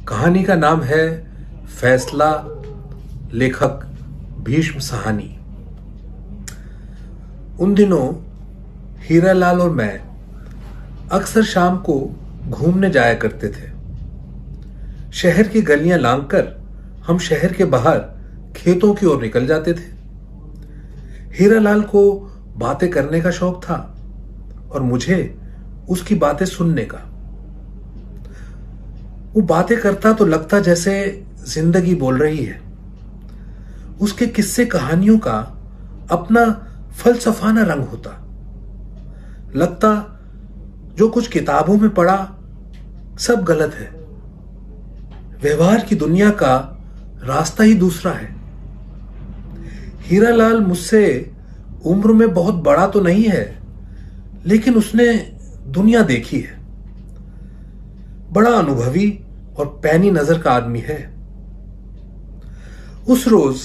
कहानी का नाम है फैसला, लेखक भीष्म साहनी। उन दिनों हीरालाल और मैं अक्सर शाम को घूमने जाया करते थे। शहर की गलियां लांघकर हम शहर के बाहर खेतों की ओर निकल जाते थे। हीरालाल को बातें करने का शौक था और मुझे उसकी बातें सुनने का। वो बातें करता तो लगता जैसे जिंदगी बोल रही है। उसके किस्से कहानियों का अपना फलसफाना रंग होता। लगता जो कुछ किताबों में पढ़ा सब गलत है। व्यवहार की दुनिया का रास्ता ही दूसरा है। हीरालाल मुझसे उम्र में बहुत बड़ा तो नहीं है, लेकिन उसने दुनिया देखी है। बड़ा अनुभवी और पैनी नजर का आदमी है। उस रोज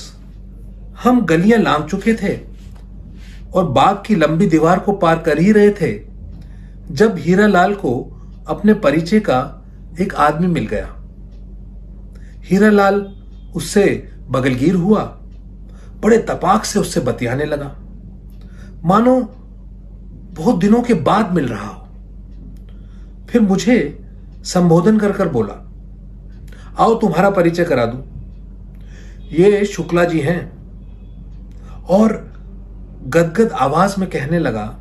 हम गलियां लांघ चुके थे और बाग की लंबी दीवार को पार कर ही रहे थे जब हीरालाल को अपने परिचय का एक आदमी मिल गया। हीरालाल उससे बगलगीर हुआ, बड़े तपाक से उससे बतियाने लगा, मानो बहुत दिनों के बाद मिल रहा हो। फिर मुझे संबोधन कर कर बोला, आओ तुम्हारा परिचय करा दूं। ये शुक्ला जी हैं। और गदगद आवाज में कहने लगा,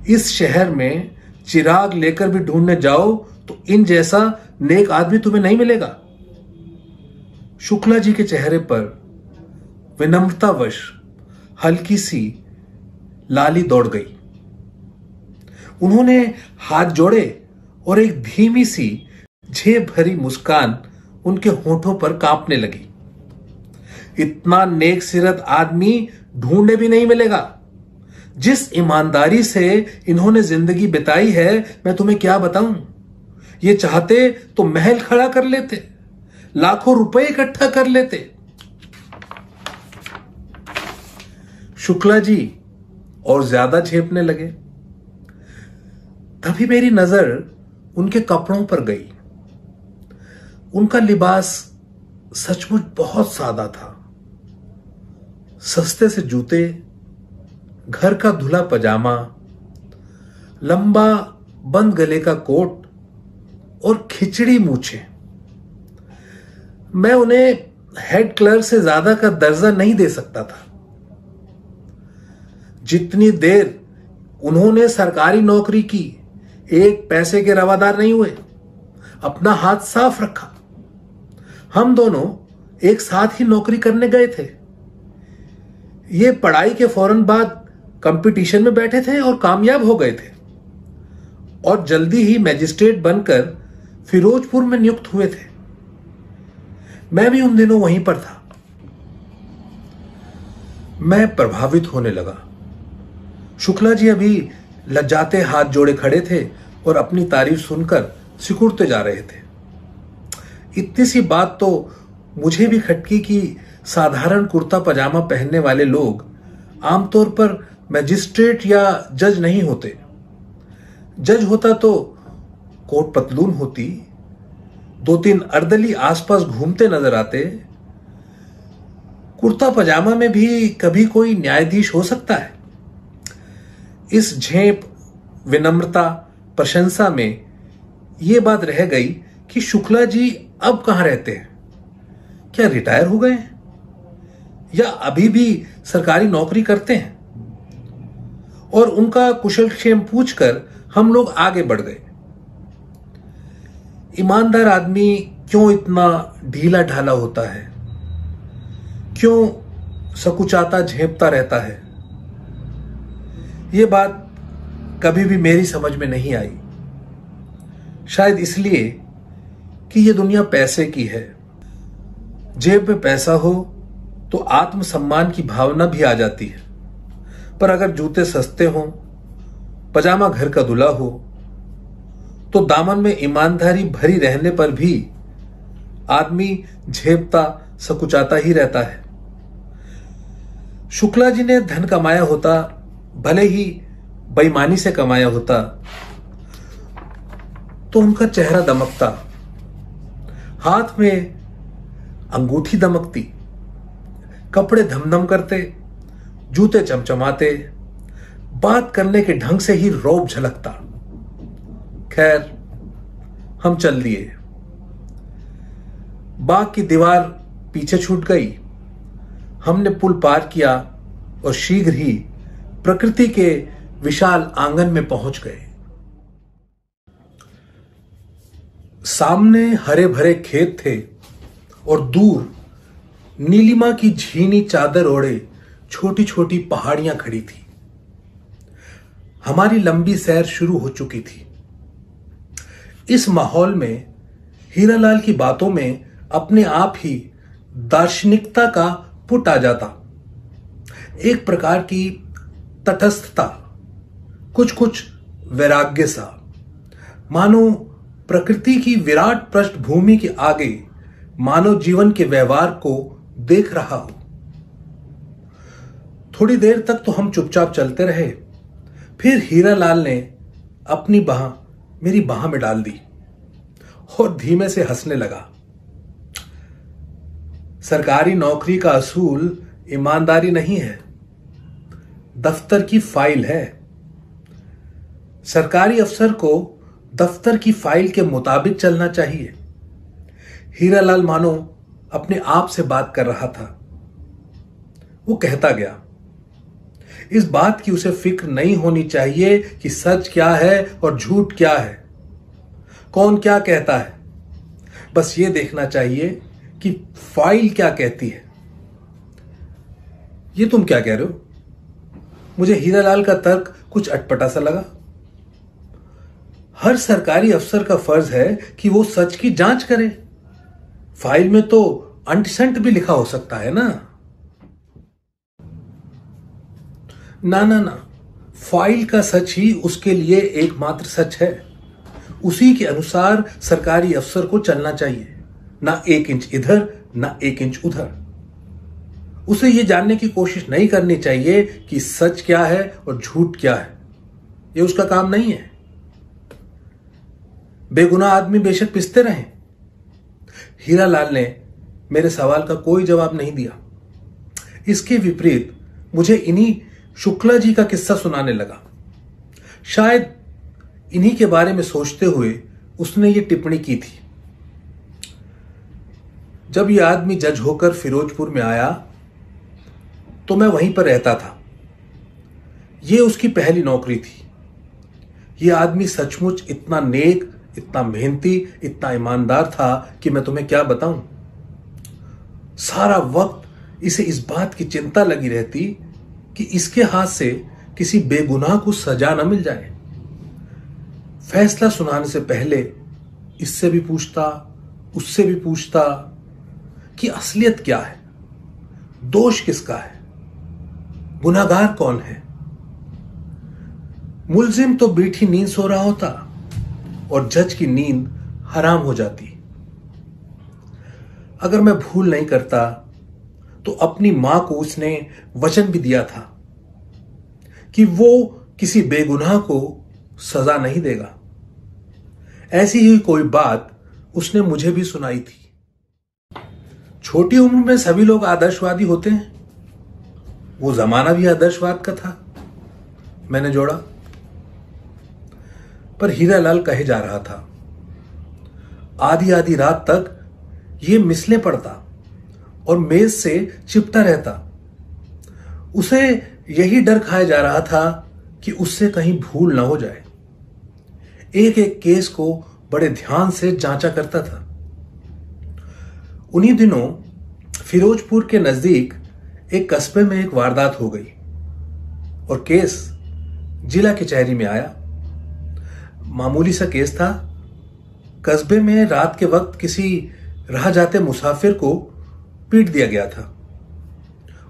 इस शहर में चिराग लेकर भी ढूंढने जाओ तो इन जैसा नेक आदमी तुम्हें नहीं मिलेगा। शुक्ला जी के चेहरे पर विनम्रतावश हल्की सी लाली दौड़ गई। उन्होंने हाथ जोड़े और एक धीमी सी झेप भरी मुस्कान उनके होठों पर कांपने लगी। इतना नेक सिरत आदमी ढूंढे भी नहीं मिलेगा। जिस ईमानदारी से इन्होंने जिंदगी बिताई है, मैं तुम्हें क्या बताऊं। ये चाहते तो महल खड़ा कर लेते, लाखों रुपए इकट्ठा कर लेते। शुक्ला जी और ज्यादा झेपने लगे। तभी मेरी नजर उनके कपड़ों पर गई। उनका लिबास सचमुच बहुत सादा था। सस्ते से जूते, घर का धुला पजामा, लंबा बंद गले का कोट और खिचड़ी मूछें। मैं उन्हें हेड क्लर्क से ज्यादा का दर्जा नहीं दे सकता था। जितनी देर उन्होंने सरकारी नौकरी की, एक पैसे के रवादार नहीं हुए, अपना हाथ साफ रखा। हम दोनों एक साथ ही नौकरी करने गए थे। ये पढ़ाई के फौरन बाद कंपटीशन में बैठे थे और कामयाब हो गए थे और जल्दी ही मैजिस्ट्रेट बनकर फिरोजपुर में नियुक्त हुए थे। मैं भी उन दिनों वहीं पर था। मैं प्रभावित होने लगा। शुक्ला जी अभी लज्जाते हाथ जोड़े खड़े थे और अपनी तारीफ सुनकर सिकुड़ते जा रहे थे। इतनी सी बात तो मुझे भी खटकी कि साधारण कुर्ता पजामा पहनने वाले लोग आमतौर पर मैजिस्ट्रेट या जज नहीं होते। जज होता तो कोट पतलून होती, दो तीन अर्दली आसपास घूमते नजर आते। कुर्ता पजामा में भी कभी कोई न्यायाधीश हो सकता है। इस झेप, विनम्रता, प्रशंसा में यह बात रह गई कि शुक्ला जी अब कहां रहते हैं। क्या रिटायर हो गए हैं या अभी भी सरकारी नौकरी करते हैं? और उनका कुशलक्षेम पूछकर हम लोग आगे बढ़ गए। ईमानदार आदमी क्यों इतना ढीला ढाला होता है? क्यों सकुचाता झेपता रहता है? यह बात कभी भी मेरी समझ में नहीं आई। शायद इसलिए कि यह दुनिया पैसे की है। जेब में पैसा हो तो आत्मसम्मान की भावना भी आ जाती है, पर अगर जूते सस्ते हों, पजामा घर का धुला हो, तो दामन में ईमानदारी भरी रहने पर भी आदमी झेपता सकुचाता ही रहता है। शुक्ला जी ने धन कमाया होता, भले ही बेईमानी से कमाया होता, तो उनका चेहरा दमकता। हाथ में अंगूठी दमकती, कपड़े धमधम करते, जूते चमचमाते, बात करने के ढंग से ही रौब झलकता। खैर, हम चल दिए। बाग की दीवार पीछे छूट गई। हमने पुल पार किया और शीघ्र ही प्रकृति के विशाल आंगन में पहुंच गए। सामने हरे भरे खेत थे और दूर नीलिमा की झीनी चादर ओढ़े छोटी छोटी पहाड़ियां खड़ी थी। हमारी लंबी सैर शुरू हो चुकी थी। इस माहौल में हीरालाल की बातों में अपने आप ही दार्शनिकता का पुट आ जाता। एक प्रकार की तटस्थता, कुछ कुछ वैराग्य सा, मानो प्रकृति की विराट पृष्ठभूमि के आगे मानव जीवन के व्यवहार को देख रहा हो। थोड़ी देर तक तो हम चुपचाप चलते रहे। फिर हीरालाल ने अपनी बाह मेरी बाह में डाल दी और धीमे से हंसने लगा। सरकारी नौकरी का असूल ईमानदारी नहीं है, दफ्तर की फाइल है। सरकारी अफसर को दफ्तर की फाइल के मुताबिक चलना चाहिए। हीरालाल मानो अपने आप से बात कर रहा था। वो कहता गया, इस बात की उसे फिक्र नहीं होनी चाहिए कि सच क्या है और झूठ क्या है, कौन क्या कहता है। बस ये देखना चाहिए कि फाइल क्या कहती है। ये तुम क्या कह रहे हो? मुझे हीरालाल का तर्क कुछ अटपटा सा लगा। हर सरकारी अफसर का फर्ज है कि वो सच की जांच करे। फाइल में तो अंट-शंट भी लिखा हो सकता है ना। ना, फाइल का सच ही उसके लिए एकमात्र सच है। उसी के अनुसार सरकारी अफसर को चलना चाहिए, ना 1 इंच इधर ना 1 इंच उधर। उसे यह जानने की कोशिश नहीं करनी चाहिए कि सच क्या है और झूठ क्या है। यह उसका काम नहीं है। बेगुनाह आदमी बेशक पिसते रहें। हीरालाल ने मेरे सवाल का कोई जवाब नहीं दिया। इसके विपरीत मुझे इन्हीं शुक्ला जी का किस्सा सुनाने लगा। शायद इन्हीं के बारे में सोचते हुए उसने ये टिप्पणी की थी। जब यह आदमी जज होकर फिरोजपुर में आया तो मैं वहीं पर रहता था। यह उसकी पहली नौकरी थी। यह आदमी सचमुच इतना नेक, इतना मेहनती, इतना ईमानदार था कि मैं तुम्हें क्या बताऊं। सारा वक्त इसे इस बात की चिंता लगी रहती कि इसके हाथ से किसी बेगुनाह को सजा न मिल जाए। फैसला सुनाने से पहले इससे भी पूछता, उससे भी पूछता कि असलियत क्या है, दोष किसका है, गुनाहगार कौन है। मुलजिम तो मीठी नींद सो रहा होता और जज की नींद हराम हो जाती। अगर मैं भूल नहीं करता तो अपनी मां को उसने वचन भी दिया था कि वो किसी बेगुनाह को सजा नहीं देगा। ऐसी ही कोई बात उसने मुझे भी सुनाई थी। छोटी उम्र में सभी लोग आदर्शवादी होते हैं। वो जमाना भी आदर्शवाद का था, मैंने जोड़ा। पर हीरालाल कहे जा रहा था। आधी आधी रात तक ये मिसले पड़ता और मेज से चिपटा रहता। उसे यही डर खाया जा रहा था कि उससे कहीं भूल ना हो जाए। एक एक केस को बड़े ध्यान से जांचा करता था। उन्हीं दिनों फिरोजपुर के नजदीक एक कस्बे में एक वारदात हो गई और केस जिला कचहरी में आया। मामूली सा केस था। कस्बे में रात के वक्त किसी राह जाते मुसाफिर को पीट दिया गया था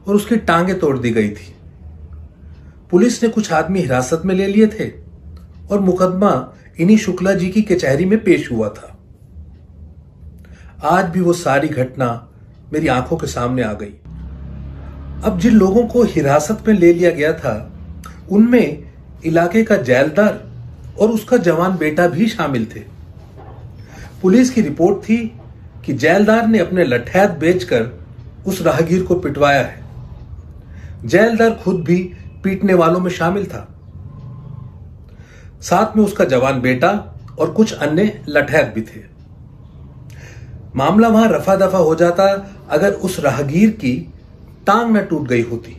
और उसकी टांगें तोड़ दी गई थी। पुलिस ने कुछ आदमी हिरासत में ले लिए थे और मुकदमा इन्हीं शुक्ला जी की कचहरी में पेश हुआ था। आज भी वो सारी घटना मेरी आंखों के सामने आ गई। अब जिन लोगों को हिरासत में ले लिया गया था उनमें इलाके का जैलदार और उसका जवान बेटा भी शामिल थे। पुलिस की रिपोर्ट थी कि जेलदार ने अपने लठैत बेचकर उस राहगीर को पिटवाया है। जेलदार खुद भी पीटने वालों में शामिल था, साथ में उसका जवान बेटा और कुछ अन्य लठैत भी थे। मामला वहां रफा दफा हो जाता अगर उस राहगीर की टांग न टूट गई होती।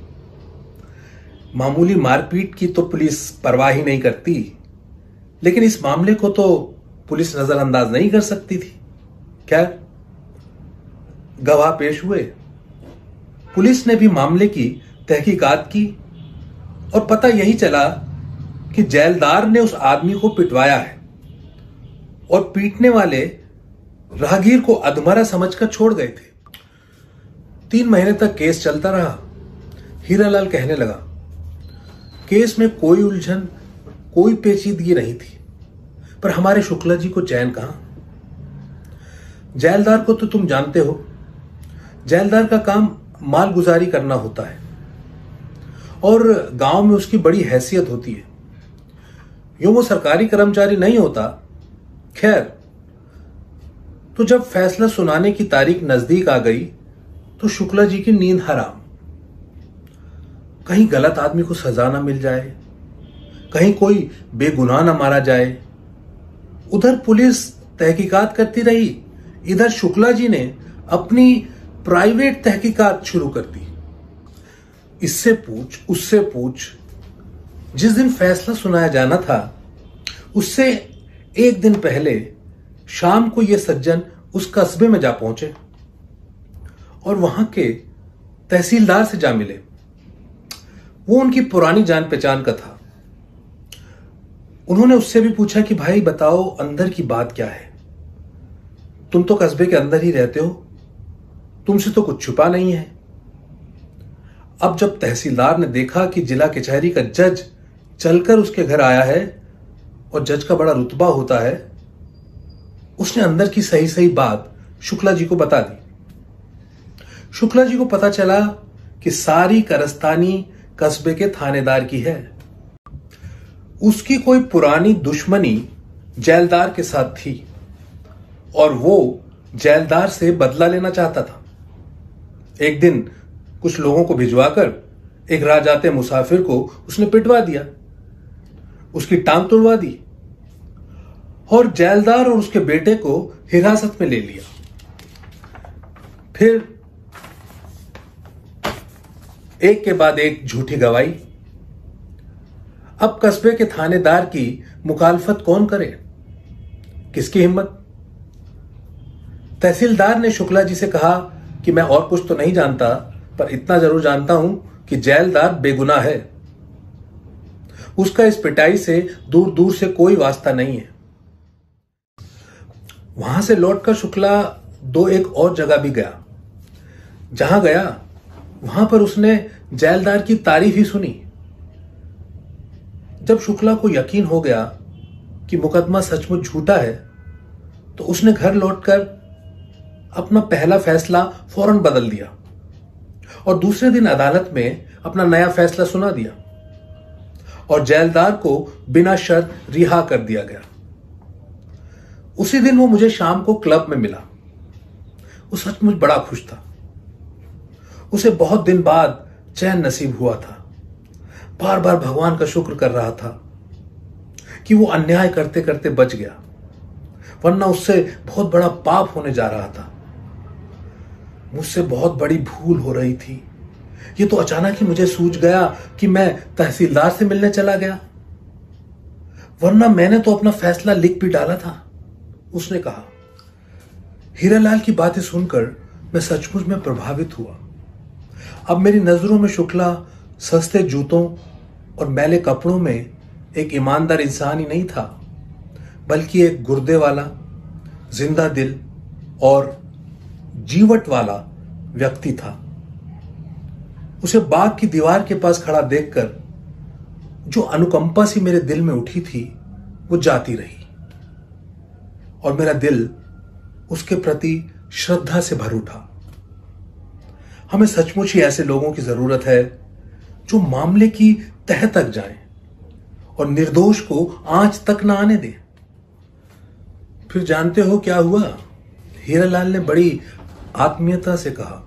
मामूली मारपीट की तो पुलिस परवाह ही नहीं करती, लेकिन इस मामले को तो पुलिस नजरअंदाज नहीं कर सकती थी। खैर, गवाह पेश हुए। पुलिस ने भी मामले की तहकीकात की और पता यही चला कि जेलदार ने उस आदमी को पिटवाया है और पीटने वाले राहगीर को अधमरा समझकर छोड़ गए थे। 3 महीने तक केस चलता रहा। हीरालाल कहने लगा, केस में कोई उलझन, कोई पेचीदगी नहीं थी, पर हमारे शुक्ला जी को चैन कहां। जेलदार को तो तुम जानते हो, जेलदार का काम मालगुजारी करना होता है और गांव में उसकी बड़ी हैसियत होती है। यूं वो सरकारी कर्मचारी नहीं होता। खैर, तो जब फैसला सुनाने की तारीख नजदीक आ गई तो शुक्ला जी की नींद हराम। कहीं गलत आदमी को सजा ना मिल जाए, कहीं कोई बेगुनाह ना मारा जाए। उधर पुलिस तहकीकात करती रही, इधर शुक्ला जी ने अपनी प्राइवेट तहकीकात शुरू कर दी। इससे पूछ, उससे पूछ। जिस दिन फैसला सुनाया जाना था उससे 1 दिन पहले शाम को ये सज्जन उस कस्बे में जा पहुंचे और वहां के तहसीलदार से जा मिले। वो उनकी पुरानी जान पहचान का था। उन्होंने उससे भी पूछा कि भाई बताओ, अंदर की बात क्या है? तुम तो कस्बे के अंदर ही रहते हो, तुमसे तो कुछ छुपा नहीं है। अब जब तहसीलदार ने देखा कि जिला कचहरी का जज चलकर उसके घर आया है और जज का बड़ा रुतबा होता है, उसने अंदर की सही सही बात शुक्ला जी को बता दी। शुक्ला जी को पता चला कि सारी कारस्तानी कस्बे के थानेदार की है। उसकी कोई पुरानी दुश्मनी जेलदार के साथ थी और वो जेलदार से बदला लेना चाहता था। एक दिन कुछ लोगों को भिजवाकर एक राह जाते मुसाफिर को उसने पिटवा दिया, उसकी टांग तोड़वा दी और जेलदार और उसके बेटे को हिरासत में ले लिया। फिर एक के बाद एक झूठी गवाही। अब कस्बे के थानेदार की मुखालफत कौन करे? किसकी हिम्मत? तहसीलदार ने शुक्ला जी से कहा कि मैं और कुछ तो नहीं जानता, पर इतना जरूर जानता हूं कि जेलदार बेगुनाह है। उसका इस पिटाई से दूर दूर से कोई वास्ता नहीं है। वहां से लौटकर शुक्ला 1 और जगह भी गया। जहां गया वहां पर उसने जेलदार की तारीफ ही सुनी। जब शुक्ला को यकीन हो गया कि मुकदमा सचमुच झूठा है, तो उसने घर लौटकर अपना पहला फैसला फौरन बदल दिया और दूसरे दिन अदालत में अपना नया फैसला सुना दिया और जेलदार को बिना शर्त रिहा कर दिया गया। उसी दिन वो मुझे शाम को क्लब में मिला। वो सचमुच बड़ा खुश था। उसे बहुत दिन बाद चैन नसीब हुआ था। बार बार भगवान का शुक्र कर रहा था कि वो अन्याय करते करते बच गया, वरना उससे बहुत बड़ा पाप होने जा रहा था। मुझसे बहुत बड़ी भूल हो रही थी। ये तो अचानक ही मुझे सूझ गया कि मैं तहसीलदार से मिलने चला गया, वरना मैंने तो अपना फैसला लिख भी डाला था, उसने कहा। हीरालाल की बातें सुनकर मैं सचमुच में प्रभावित हुआ। अब मेरी नजरों में शुक्ला सस्ते जूतों और मैले कपड़ों में एक ईमानदार इंसान ही नहीं था, बल्कि एक गुर्दे वाला, जिंदा दिल और जीवट वाला व्यक्ति था। उसे बाग की दीवार के पास खड़ा देखकर जो अनुकंपा सी मेरे दिल में उठी थी, वो जाती रही और मेरा दिल उसके प्रति श्रद्धा से भर उठा। हमें सचमुच ही ऐसे लोगों की जरूरत है जो मामले की तह तक जाएं और निर्दोष को आंच तक ना आने दें। फिर जानते हो क्या हुआ? हीरालाल ने बड़ी आत्मीयता से कहा,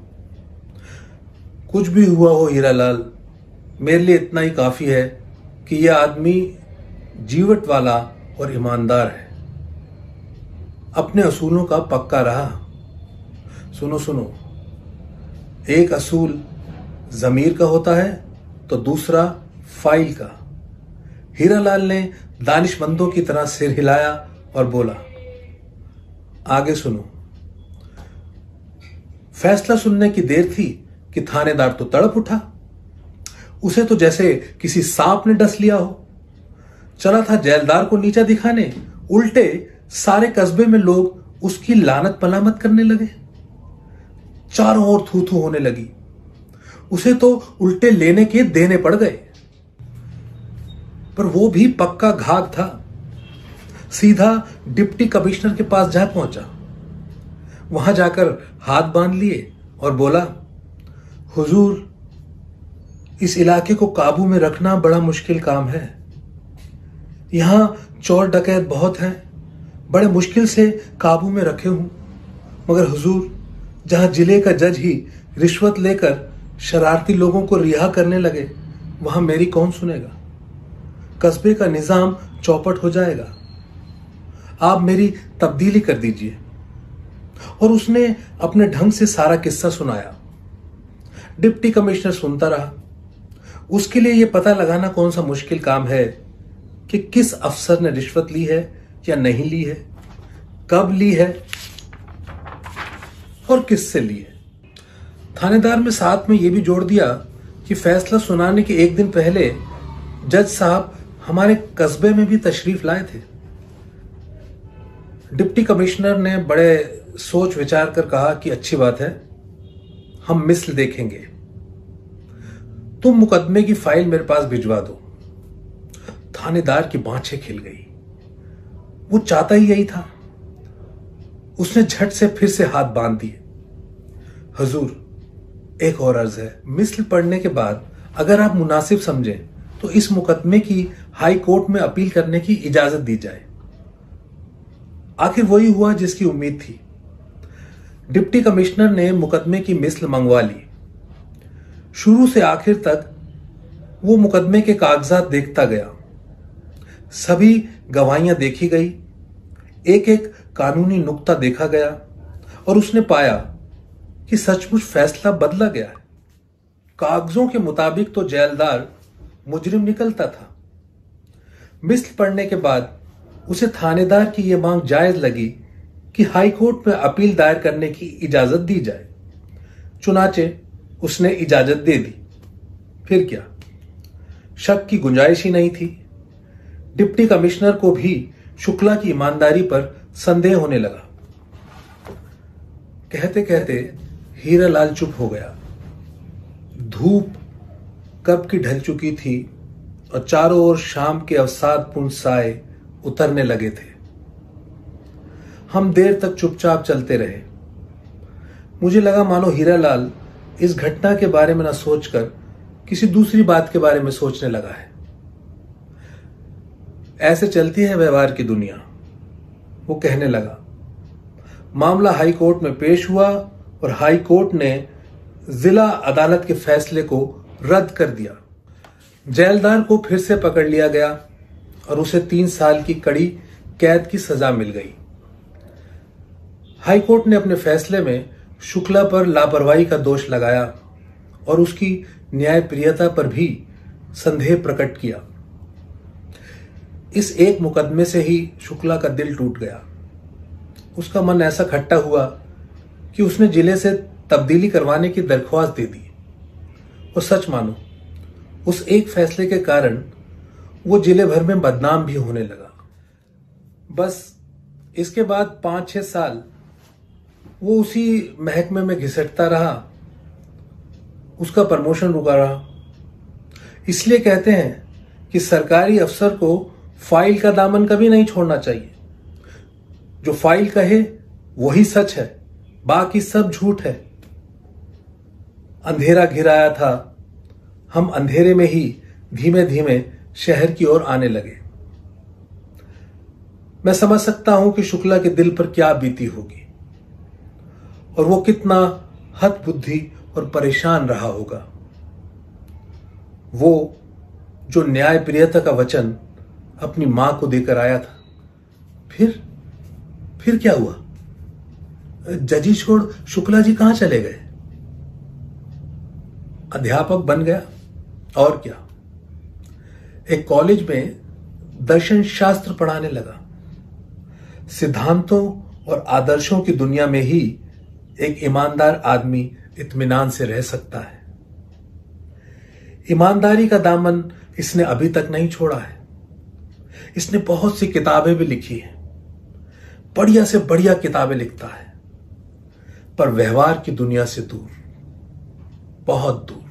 कुछ भी हुआ हो हीरालाल, मेरे लिए इतना ही काफी है कि यह आदमी जीवट वाला और ईमानदार है, अपने असूलों का पक्का रहा। सुनो सुनो, एक असूल जमीर का होता है तो दूसरा फाइल का। हीरालाल ने दानिशमंदों की तरह सिर हिलाया और बोला, आगे सुनो। फैसला सुनने की देर थी कि थानेदार तो तड़प उठा। उसे तो जैसे किसी सांप ने डस लिया हो। चला था जेलदार को नीचा दिखाने, उल्टे सारे कस्बे में लोग उसकी लानत मलामत करने लगे। चारों ओर थू थू होने लगी। उसे तो उल्टे लेने के देने पड़ गए। पर वो भी पक्का घाघ था। सीधा डिप्टी कमिश्नर के पास जा पहुंचा। वहां जाकर हाथ बांध लिए और बोला, हुजूर, इस इलाके को काबू में रखना बड़ा मुश्किल काम है। यहां चोर डकैत बहुत हैं, बड़े मुश्किल से काबू में रखे हूं। मगर हुजूर, जहां जिले का जज ही रिश्वत लेकर शरारती लोगों को रिहा करने लगे, वहां मेरी कौन सुनेगा? कस्बे का निजाम चौपट हो जाएगा। आप मेरी तब्दीली कर दीजिए। और उसने अपने ढंग से सारा किस्सा सुनाया। डिप्टी कमिश्नर सुनता रहा। उसके लिए यह पता लगाना कौन सा मुश्किल काम है कि किस अफसर ने रिश्वत ली है या नहीं ली है, कब ली है और किससे ली है। थानेदार में साथ में यह भी जोड़ दिया कि फैसला सुनाने के एक दिन पहले जज साहब हमारे कस्बे में भी तशरीफ लाए थे। डिप्टी कमिश्नर ने बड़े सोच विचार कर कहा कि अच्छी बात है, हम मिस्ल देखेंगे। तुम मुकदमे की फाइल मेरे पास भिजवा दो। थानेदार की बाँछें खिल गई। वो चाहता ही यही था। उसने झट से फिर से हाथ बांध दिए। हुजूर, एक और अर्ज है। मिस्ल पढ़ने के बाद अगर आप मुनासिब समझें तो इस मुकदमे की हाई कोर्ट में अपील करने की इजाजत दी जाए। आखिर वही हुआ जिसकी उम्मीद थी। डिप्टी कमिश्नर ने मुकदमे की मिस्ल मंगवा ली। शुरू से आखिर तक वो मुकदमे के कागजात देखता गया। सभी गवाहियां देखी गई, एक एक कानूनी नुक्ता देखा गया और उसने पाया कि सचमुच फैसला बदला गया है। कागजों के मुताबिक तो जेलदार मुजरिम निकलता था। मिस्ल पढ़ने के बाद उसे थानेदार की यह मांग जायज लगी कि हाई कोर्ट में अपील दायर करने की इजाजत दी जाए। चुनाचे उसने इजाजत दे दी। फिर क्या, शक की गुंजाइश ही नहीं थी। डिप्टी कमिश्नर को भी शुक्ला की ईमानदारी पर संदेह होने लगा। कहते कहते हीरालाल चुप हो गया। धूप कब की ढल चुकी थी और चारों ओर शाम के अवसादपूर्ण साए उतरने लगे थे। हम देर तक चुपचाप चलते रहे। मुझे लगा मानो हीरालाल इस घटना के बारे में न सोचकर किसी दूसरी बात के बारे में सोचने लगा है। ऐसे चलती है व्यवहार की दुनिया, वो कहने लगा। मामला हाई कोर्ट में पेश हुआ और हाई कोर्ट ने जिला अदालत के फैसले को रद्द कर दिया। जेलदार को फिर से पकड़ लिया गया और उसे 3 साल की कड़ी कैद की सजा मिल गई। हाई कोर्ट ने अपने फैसले में शुक्ला पर लापरवाही का दोष लगाया और उसकी न्यायप्रियता पर भी संदेह प्रकट किया। इस एक मुकदमे से ही शुक्ला का दिल टूट गया। उसका मन ऐसा खट्टा हुआ कि उसने जिले से तब्दीली करवाने की दरख्वास्त दे दी। और सच मानो, उस एक फैसले के कारण वो जिले भर में बदनाम भी होने लगा। बस इसके बाद 5-6 साल वो उसी महकमे में घिसटता रहा। उसका प्रमोशन रुका रहा। इसलिए कहते हैं कि सरकारी अफसर को फाइल का दामन कभी नहीं छोड़ना चाहिए। जो फाइल कहे वही सच है, बाकी सब झूठ है। अंधेरा घिराया था। हम अंधेरे में ही धीमे धीमे शहर की ओर आने लगे। मैं समझ सकता हूं कि शुक्ला के दिल पर क्या बीती होगी। और वो कितना हतबुद्धि और परेशान रहा होगा। वो जो न्याय प्रियता का वचन अपनी मां को देकर आया था, फिर क्या हुआ? जजी छोड़ शुक्ला जी कहां चले गए? अध्यापक बन गया और क्या, एक कॉलेज में दर्शन शास्त्र पढ़ाने लगा। सिद्धांतों और आदर्शों की दुनिया में ही एक ईमानदार आदमी इत्मीनान से रह सकता है। ईमानदारी का दामन इसने अभी तक नहीं छोड़ा है। इसने बहुत सी किताबें भी लिखी हैं, बढ़िया से बढ़िया किताबें लिखता है, पर व्यवहार की दुनिया से दूर, बहुत दूर।